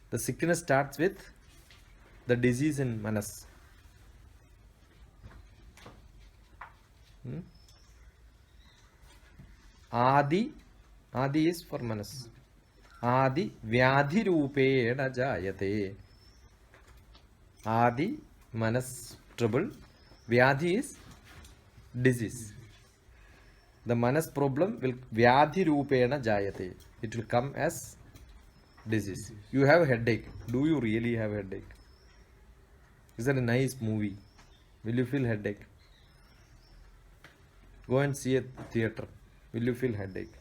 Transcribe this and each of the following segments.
The sickness starts with the disease in manas. Adi is for manas. Adi vyadhi rupena jayate. Adi manas trouble. Vyadhi is disease. The manas problem will vyadhi rupena jayate. It will come as disease. You have a headache. Do you really have a headache? Is that a nice movie? Will you feel headache? Go and see a theater. Will you feel headache?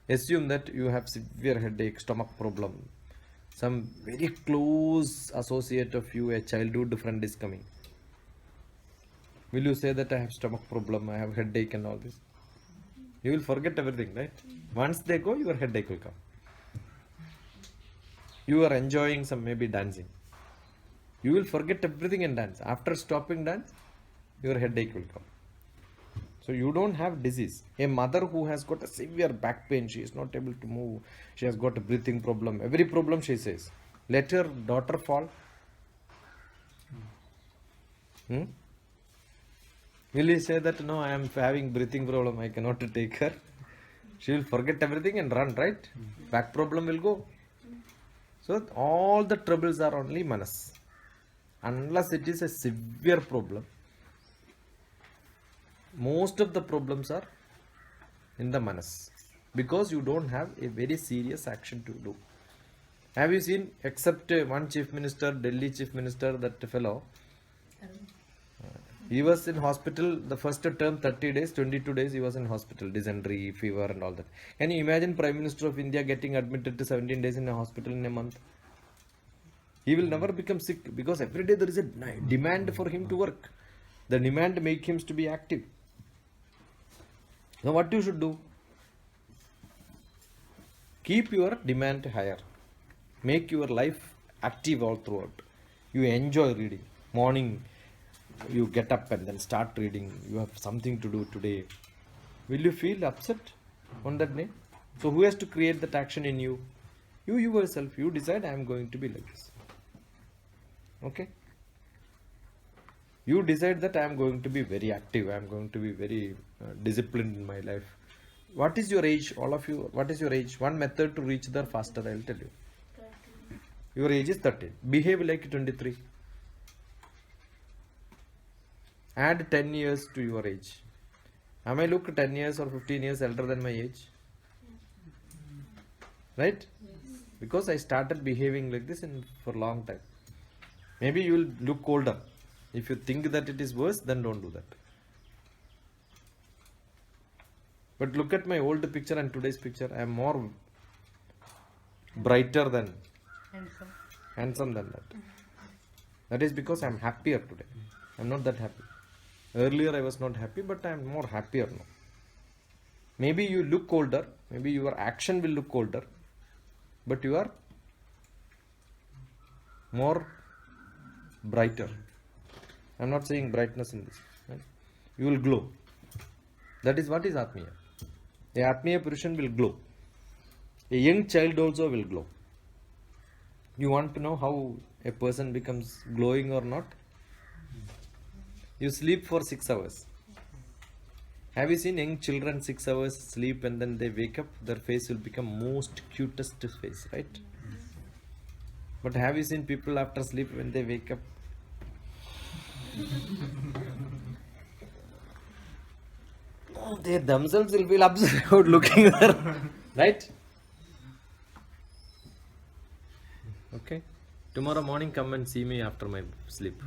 Assume that you have severe headache, stomach problem. Some very close associate of you, a childhood friend is coming. Will you say that I have stomach problem, I have headache and all this? You will forget everything, right? Once they go, your headache will come. You are enjoying some maybe dancing. You will forget everything and dance. After stopping dance, your headache will come. So you don't have disease. A mother who has got a severe back pain, she is not able to move, she has got a breathing problem, every problem she says. Let her daughter fall. Will you say that no, I am having breathing problem, I cannot take her? She will forget everything and run, right? Back problem will go. So all the troubles are only manas. Unless it is a severe problem. Most of the problems are in the manas. Because you don't have a very serious action to do. Have you seen, except one chief minister, Delhi chief minister, that fellow? He was in hospital the first term 30 days, 22 days he was in hospital, dysentery, fever and all that. Can you imagine Prime Minister of India getting admitted to 17 days in a hospital in a month? He will never become sick because every day there is a demand for him to work. The demand makes him to be active. So what you should do? Keep your demand higher. Make your life active all throughout. You enjoy reading. Morning, you get up and then start reading. You have something to do today. Will you feel upset on that day? So who has to create that action in you? You yourself. You decide I am going to be like this. Okay? You decide that I am going to be very active. I am going to be very disciplined in my life. What is your age? All of you, what is your age? One method to reach there faster, I will tell you. Your age is 30. Behave like 23. Add 10 years to your age. Am I look 10 years or 15 years elder than my age? Right? Yes. Because I started behaving like this for a long time. Maybe you will look older. If you think that it is worse, then don't do that. But look at my old picture and today's picture. I am more brighter than handsome than that. That is because I am happier today. I am not that happy. Earlier I was not happy, but I am more happier now. Maybe you look older, maybe your action will look older, but you are more brighter. I am not saying brightness in this. Right? You will glow. That is what is Atmiya. A Atmiya Purushan will glow. A young child also will glow. You want to know how a person becomes glowing or not? You sleep for 6 hours. Have you seen young children 6 hours sleep and then they wake up? Their face will become most cutest face, right? But have you seen people after sleep when they wake up? They themselves will feel upset about looking there, right? Okay. Tomorrow morning come and see me after my sleep.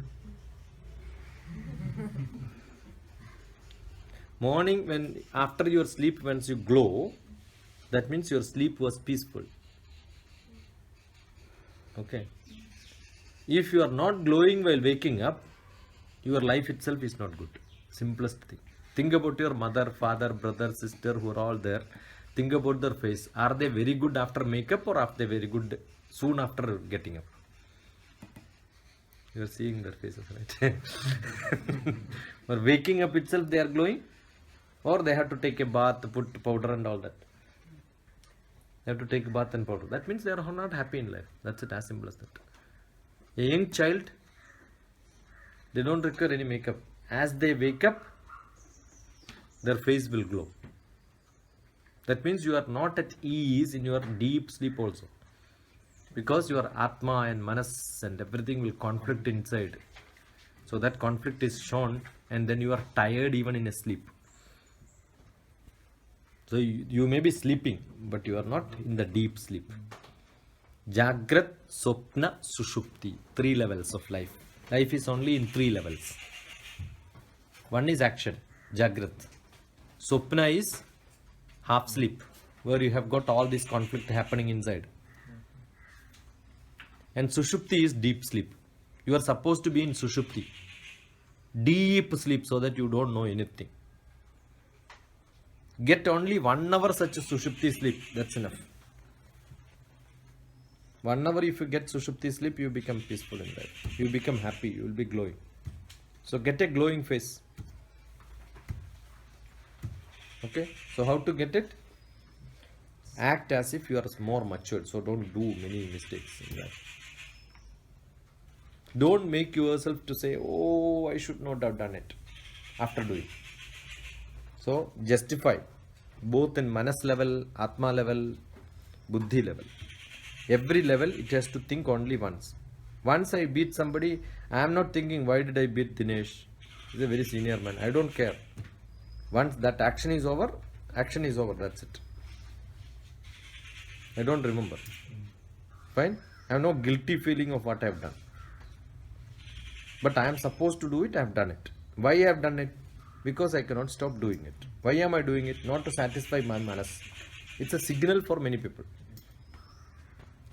Morning, when after your sleep, once you glow, that means your sleep was peaceful. Okay. If you are not glowing while waking up, your life itself is not good. Simplest thing. Think about your mother, father, brother, sister who are all there. Think about their face. Are they very good after makeup or are they very good soon after getting up? You are seeing their faces, right? For waking up itself they are glowing, or they have to take a bath, put powder and all that. They have to take bath and powder. That means they are not happy in life. That's it, as simple as that. A young child, they don't require any makeup. As they wake up, their face will glow. That means you are not at ease in your deep sleep also. Because your Atma and Manas and everything will conflict inside. So that conflict is shown, and then you are tired even in a sleep. So you may be sleeping, but you are not in the deep sleep. Jagrat, Sopna, Sushupti. 3 levels of life. Life is only in 3 levels. One is action, Jagrat. Sopna is half sleep, where you have got all this conflict happening inside. And Sushupti is deep sleep. You are supposed to be in Sushupti. Deep sleep, so that you don't know anything. Get only 1 hour such a Sushupti sleep. That's enough. 1 hour if you get Sushupti sleep, you become peaceful in life. You become happy. You will be glowing. So get a glowing face. Okay. So how to get it? Act as if you are more matured. So don't do many mistakes in life. Don't make yourself to say, oh, I should not have done it after doing. So justify both in Manas level, Atma level, Buddhi level. Every level it has to think only once. Once I beat somebody, I am not thinking, why did I beat Dinesh? He's a very senior man. I don't care. Once that action is over, that's it. I don't remember. Fine? I have no guilty feeling of what I have done. But I am supposed to do it, I have done it. Why I have done it? Because I cannot stop doing it. Why am I doing it? Not to satisfy my manas. It's a signal for many people.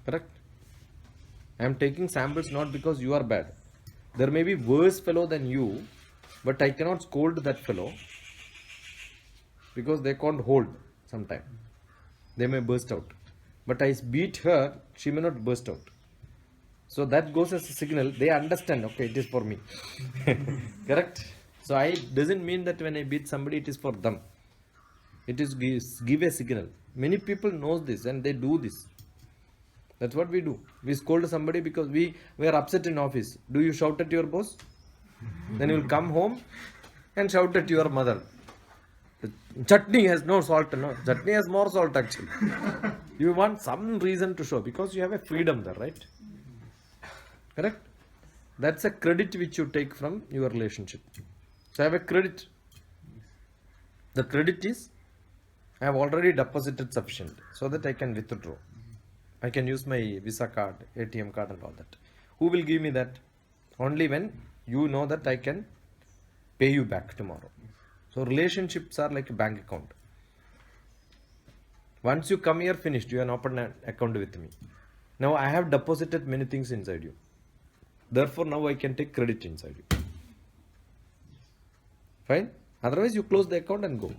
Correct? I am taking samples not because you are bad. There may be worse fellow than you, but I cannot scold that fellow because they can't hold sometime. They may burst out. But I beat her, she may not burst out. So that goes as a signal. They understand, okay, it is for me. Correct? So I doesn't mean that when I beat somebody, it is for them. It is give a signal. Many people knows this and they do this. That's what we do. We scold somebody because we are upset in office. Do you shout at your boss? Then you will come home and shout at your mother. The chutney has no salt. No, chutney has more salt actually. You want some reason to show because you have a freedom there, right? Correct? That's a credit which you take from your relationship. So I have a credit. The credit is I have already deposited sufficient so that I can withdraw. I can use my Visa card, ATM card and all that. Who will give me that? Only when you know that I can pay you back tomorrow. So relationships are like a bank account. Once you come here, finished. You can open an account with me. Now I have deposited many things inside you. Therefore now I can take credit inside you. Fine? Otherwise you close the account and go.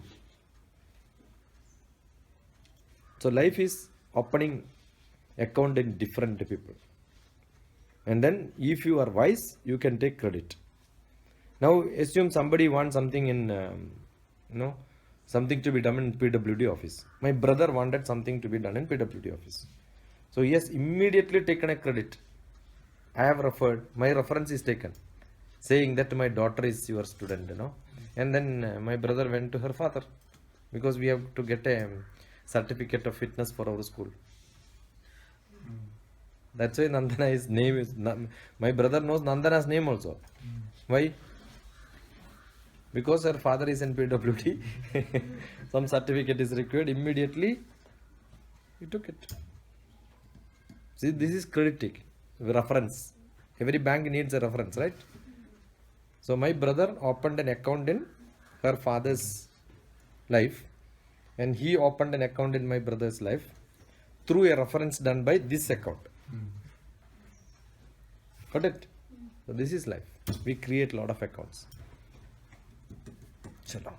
So life is opening account in different people. And then if you are wise, you can take credit. Now assume somebody wants something in, something to be done in PWD office. My brother wanted something to be done in PWD office. So he has immediately taken a credit. I have referred, my reference is taken, saying that my daughter is your student, And then my brother went to her father because we have to get a certificate of fitness for our school. That's why Nandana's name is, my brother knows Nandana's name also. Why? Because her father is in PWD, some certificate is required, immediately he took it. See, this is credit taking, reference. Every bank needs a reference, right? So my brother opened an account in her father's life and he opened an account in my brother's life through a reference done by this account. Got it? So this is life. We create a lot of accounts. Chalo.